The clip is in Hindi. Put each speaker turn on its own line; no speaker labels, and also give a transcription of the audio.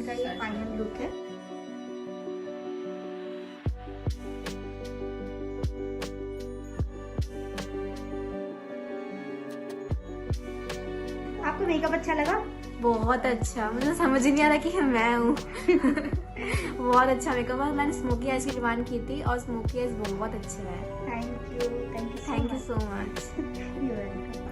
इनका ये फाइनल लुक है। आपको मेकअप अच्छा लगा?
बहुत अच्छा, मुझे समझ ही नहीं आ रहा कि मैं हूँ। बहुत अच्छा मेकअप है। मैंने स्मोकी आइज की डिमांड की थी और स्मोकी आइज बहुत अच्छा है।
Thank you
thank you so much.
You welcome.